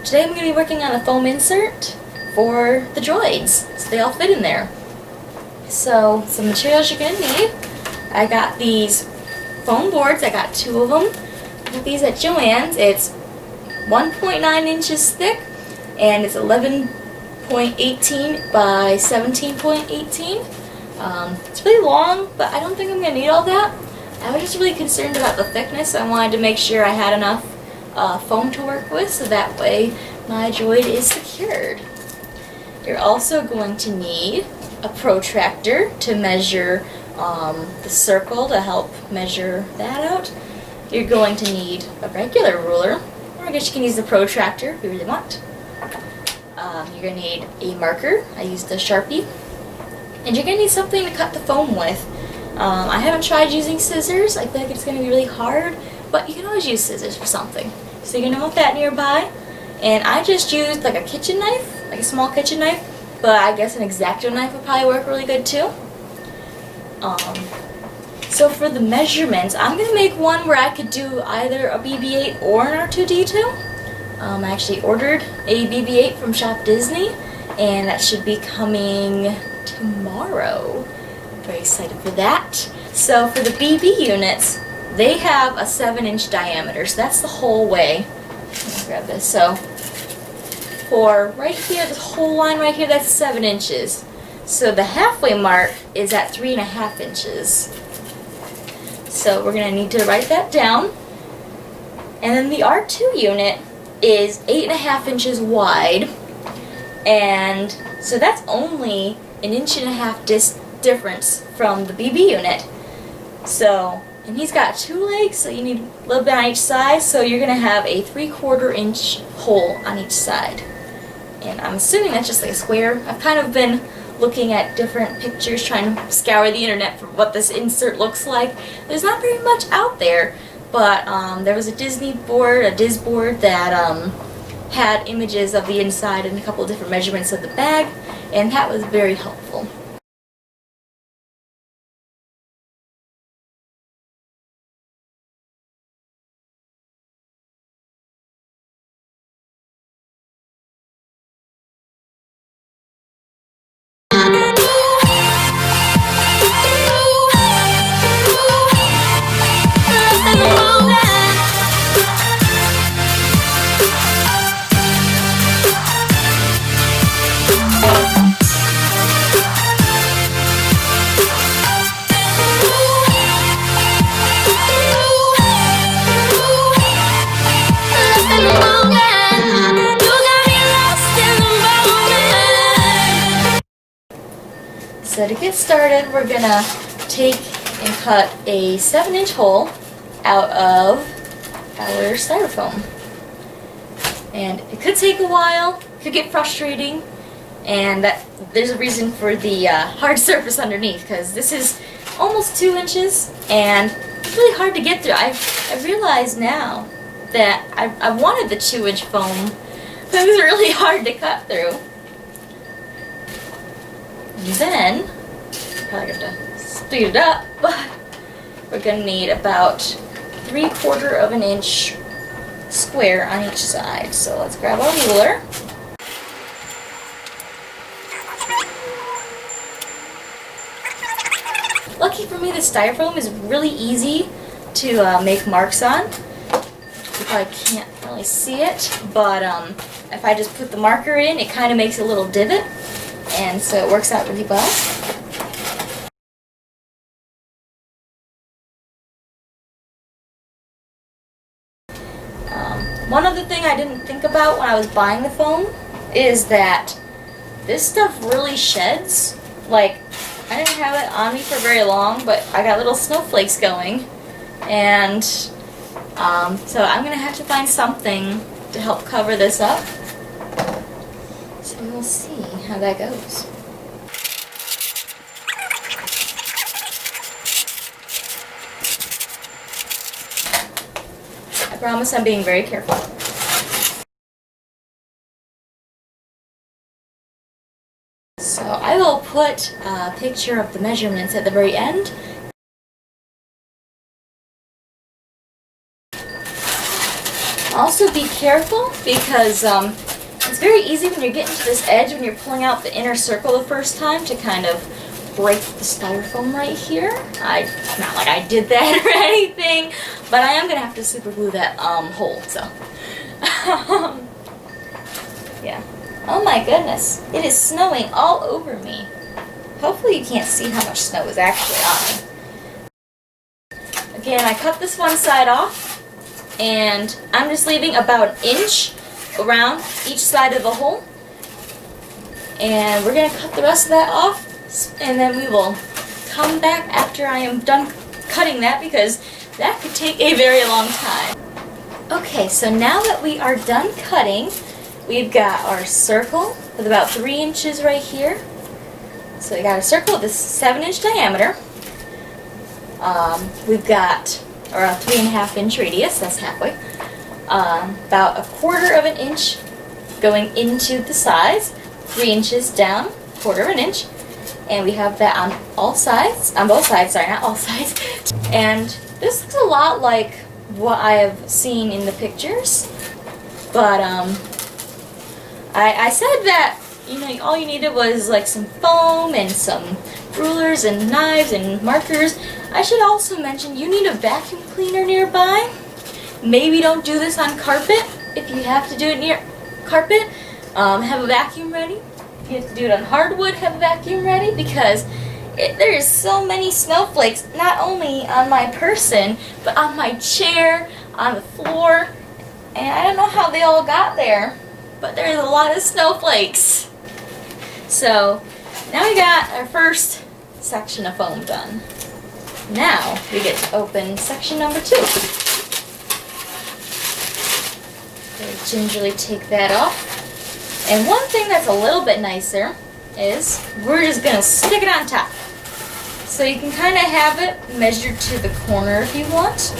today I'm going to be working on a foam insert for the droids, so they all fit in there. So, some materials you're going to need. I got these foam boards, I got 2 of them. I got these at Joann's. It's 1.9 inches thick, and it's 11.18 by 17.18. It's really long, but I don't think I'm going to need all that. I was just really concerned about the thickness. I wanted to make sure I had enough foam to work with, so that way my droid is secured. You're also going to need a protractor to measure the circle to help measure that out. You're going to need a regular ruler, or I guess you can use the protractor if you really want. You're going to need a marker. I used a Sharpie. And you're going to need something to cut the foam with. I haven't tried using scissors. I feel like it's going to be really hard, but you can always use scissors for something. So you're going to want that nearby. And I just used like a kitchen knife, like a small kitchen knife, but I guess an X-Acto knife would probably work really good too. So for the measurements, I'm going to make one where I could do either a BB-8 or an R2-D2. I actually ordered a BB-8 from Shop Disney, and that should be coming tomorrow. Very excited for that. So for the BB units, they have a 7-inch diameter, so that's the whole way. Let me grab this. So for right here, this whole line right here, that's 7 inches. So the halfway mark is at 3.5 inches. So we're going to need to write that down. And then the R2 unit is 8.5 inches wide. And so that's only an 1.5 inch difference from the BB unit. So, and he's got 2 legs, so you need a little bit on each side. So you're going to have a 3/4 inch hole on each side. And I'm assuming that's just like a square. I've kind of been looking at different pictures, trying to scour the internet for what this insert looks like. There's not very much out there, but there was a Disney board, a Diz board that had images of the inside and a couple of different measurements of the bag, and that was very helpful. So to get started, we're going to take and cut a 7-inch hole out of our styrofoam. And it could take a while, it could get frustrating, and there's a reason for the hard surface underneath, because this is almost 2 inches, and it's really hard to get through. I realize now that I wanted the 2-inch foam, but it was really hard to cut through. And then, probably going to speed it up, but we're going to need about 3/4 inch square on each side. So let's grab our ruler. Lucky for me, the styrofoam is really easy to make marks on. You probably can't really see it, but if I just put the marker in, it kind of makes a little divot. And so it works out really well. One other thing I didn't think about when I was buying the foam is that this stuff really sheds. Like, I didn't have it on me for very long, but I got little snowflakes going. And so I'm going to have to find something to help cover this up. So we'll see how that goes. I promise I'm being very careful. So I will put a picture of the measurements at the very end. Also be careful because it's very easy when you're getting to this edge, when you're pulling out the inner circle the first time, to kind of break the styrofoam right here. It's not like I did that or anything, but I am going to have to super glue that hole, so. Yeah. Oh my goodness. It is snowing all over me. Hopefully you can't see how much snow is actually on me. Again, I cut this one side off, and I'm just leaving about an inch around each side of the hole. And we're going to cut the rest of that off, and then we will come back after I am done cutting that, because that could take a very long time. Okay, so now that we are done cutting, we've got our circle with about 3 inches right here. So we got a circle with a 7-inch diameter. We've got around 3.5-inch radius, that's halfway. About 1/4 of an inch going into the sides, 3 inches down, 1/4 of an inch. And we have that on all sides, on both sides, sorry, not all sides. And this looks a lot like what I have seen in the pictures. But I said that, you know, all you needed was like some foam and some rulers and knives and markers. I should also mention you need a vacuum cleaner nearby. Maybe don't do this on carpet. If you have to do it near carpet, have a vacuum ready. If you have to do it on hardwood, have a vacuum ready, because there is so many snowflakes, not only on my person, but on my chair, on the floor, and I don't know how they all got there, but there's a lot of snowflakes. So now we got our first section of foam done. Now we get to open section number 2. Very gingerly take that off. And one thing that's a little bit nicer is we're just going to stick it on top. So you can kind of have it measured to the corner if you want.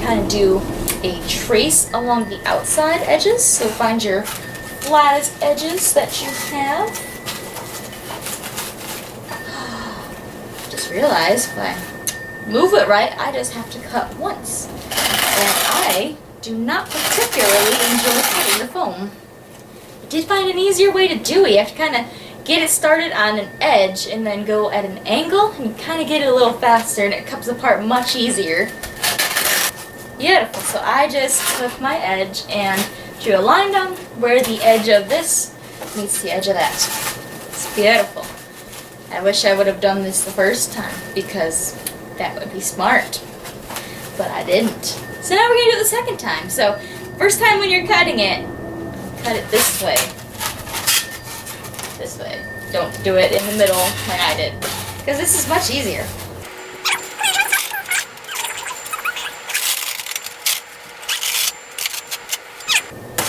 Kind of do a trace along the outside edges. So find your flattest edges that you have. Just realized if I move it right, I just have to cut once. And I do not particularly enjoy cutting the foam. I did find an easier way to do it. You have to kind of get it started on an edge and then go at an angle, and you kind of get it a little faster, and it comes apart much easier. Beautiful. So I just took my edge and drew a line down where the edge of this meets the edge of that. It's beautiful. I wish I would have done this the first time, because that would be smart, but I didn't. So now we're going to do it the second time. So first time when you're cutting it, cut it this way. This way. Don't do it in the middle like I did, because this is much easier.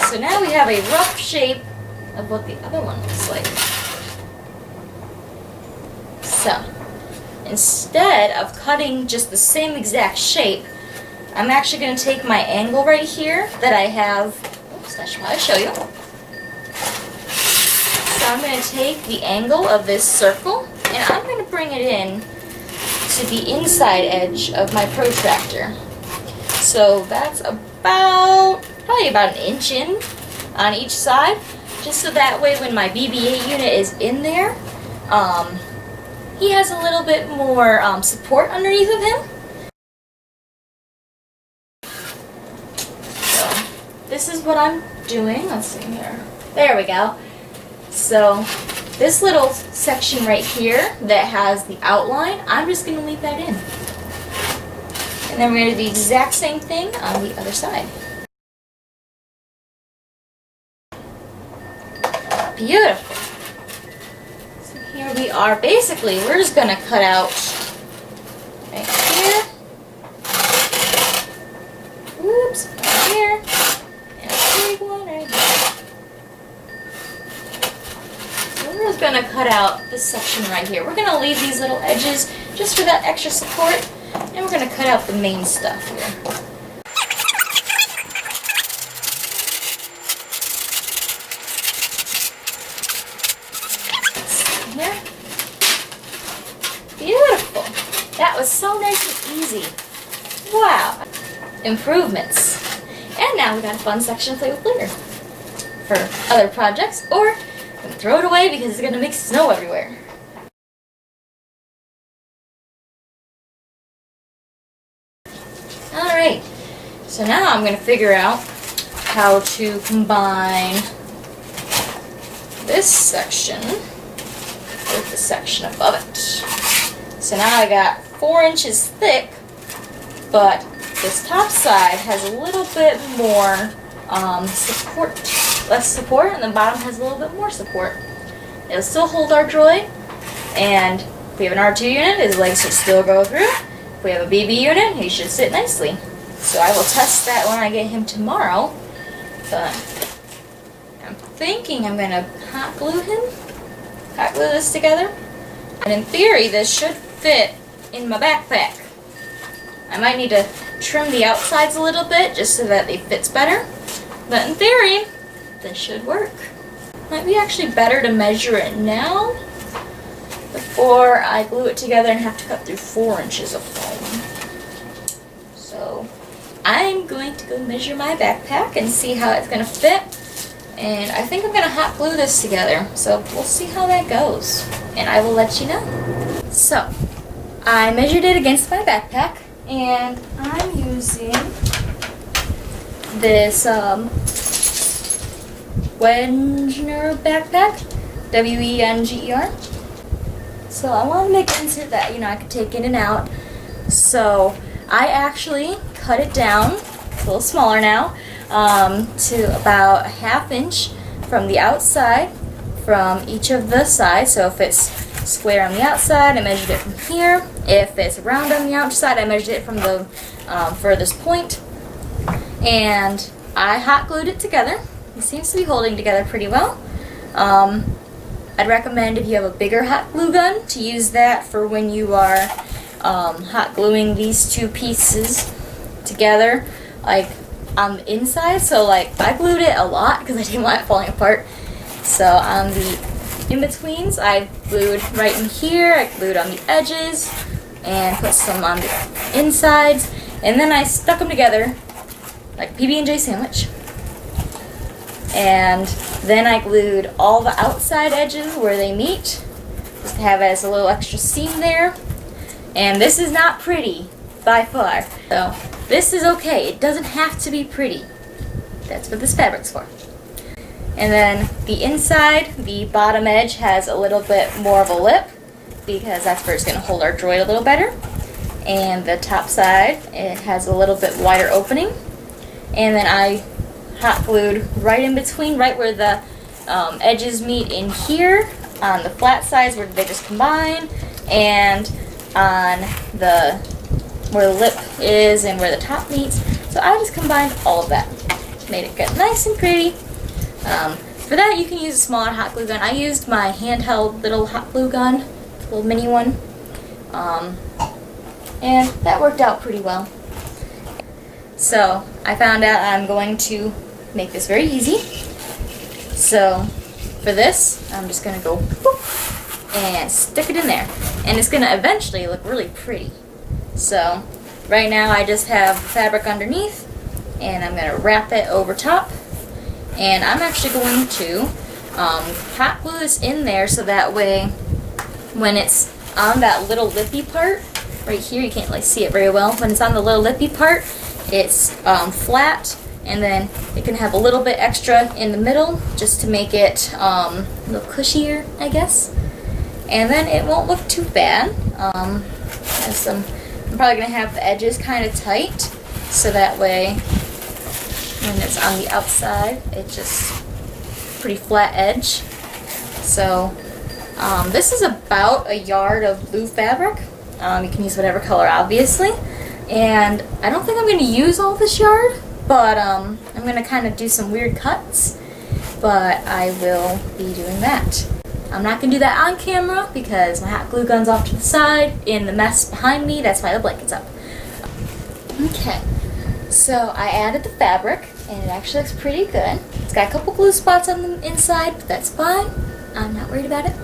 So now we have a rough shape of what the other one looks like. So instead of cutting just the same exact shape, I'm actually going to take my angle right here that I have. Oops, I should probably show you. So I'm going to take the angle of this circle, and I'm going to bring it in to the inside edge of my protractor. So that's probably about an inch in on each side, just so that way when my BB-8 unit is in there, he has a little bit more support underneath of him. So this is what I'm doing. Let's see here. There we go. So this little section right here that has the outline, I'm just going to leave that in. And then we're going to do the exact same thing on the other side. Beautiful. So here we are. Basically, we're just going to cut out right here. Oops, right here. And a big one right here. We're just going to cut out this section right here. We're going to leave these little edges just for that extra support, and we're going to cut out the main stuff here. Here. Beautiful. That was so nice and easy. Wow. Improvements. And now we got a fun section to play with later for other projects, or I'm gonna throw it away because it's gonna make snow everywhere. Alright, so now I'm gonna figure out how to combine this section with the section above it. So now I got 4 inches thick, but this top side has a little bit more support, less support, and the bottom has a little bit more support. It'll still hold our droid, and if we have an R2 unit, his legs should still go through. If we have a BB unit, he should sit nicely. So I will test that when I get him tomorrow, but I'm thinking I'm gonna hot glue this together, and in theory this should fit in my backpack. I might need to trim the outsides a little bit just so that it fits better, but in theory this should work. Might be actually better to measure it now before I glue it together and have to cut through 4 inches of foam. So I'm going to go measure my backpack and see how it's going to fit. And I think I'm going to hot glue this together. So we'll see how that goes. And I will let you know. So I measured it against my backpack. And I'm using this Wenger backpack. W-E-N-G-E-R. So I want to make an insert that, I could take in and out. So I actually cut it down, it's a little smaller now, to about a 1/2 inch from the outside, from each of the sides. So if it's square on the outside, I measured it from here. If it's round on the outside, I measured it from the furthest point. And I hot glued it together. It seems to be holding together pretty well. I'd recommend, if you have a bigger hot glue gun, to use that for when you are hot gluing these two pieces together, like on the inside. So like I glued it a lot because I didn't want it falling apart. So on the in-betweens, I glued right in here, I glued on the edges, and put some on the insides, and then I stuck them together like a PB&J sandwich. And then I glued all the outside edges where they meet, just to have it as a little extra seam there. And this is not pretty, by far. So this is okay. It doesn't have to be pretty. That's what this fabric's for. And then the inside, the bottom edge has a little bit more of a lip, because that's where it's going to hold our droid a little better. And the top side, it has a little bit wider opening. And then I hot glued right in between, right where the edges meet in here, on the flat sides where they just combine, and on the where the lip is and where the top meets. So I just combined all of that, made it get nice and pretty. For that, you can use a smaller hot glue gun. I used my handheld little hot glue gun, a little mini one, and that worked out pretty well. So I found out I'm going to make this very easy. So for this, I'm just going to go boop, and stick it in there. And it's going to eventually look really pretty. So right now I just have fabric underneath, and I'm going to wrap it over top. And I'm actually going to hot glue this in there so that way when it's on that little lippy part, right here, you can't really see it very well, when it's on the little lippy part, it's flat, and then it can have a little bit extra in the middle just to make it a little cushier, I guess. And then it won't look too bad. I'm probably going to have the edges kind of tight, so that way when it's on the outside, it's just pretty flat edge. So this is about a yard of blue fabric. You can use whatever color, obviously. And I don't think I'm going to use all this yard, but I'm going to kind of do some weird cuts. But I will be doing that. I'm not going to do that on camera because my hot glue gun's off to the side in the mess behind me. That's why the blanket's up. Okay, so I added the fabric, and it actually looks pretty good. It's got a couple glue spots on the inside, but that's fine. I'm not worried about it.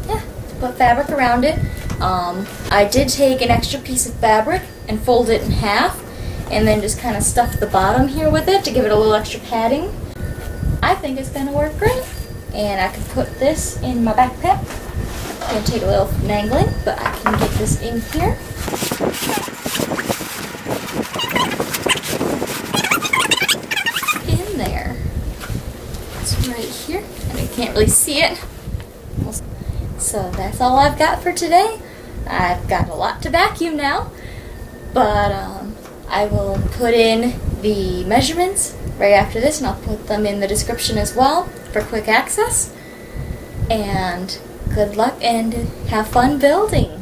Yeah, put fabric around it. I did take an extra piece of fabric and fold it in half, and then just kind of stuff the bottom here with it to give it a little extra padding. I think it's gonna work great. And I can put this in my backpack. It's gonna take a little finagling, but I can get this in here. In there. It's right here, and you can't really see it. So that's all I've got for today. I've got a lot to vacuum now, but I will put in the measurements right after this, and I'll put them in the description as well for quick access. And good luck and have fun building.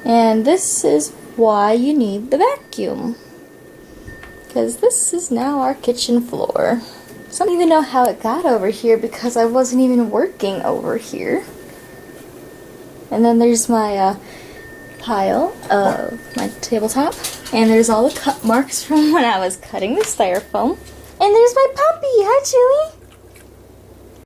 And this is why you need the vacuum, because this is now our kitchen floor. So I don't even know how it got over here because I wasn't even working over here. And then there's my pile of my tabletop, and there's all the cut marks from when I was cutting the styrofoam. And there's my puppy. Hi, Chewy.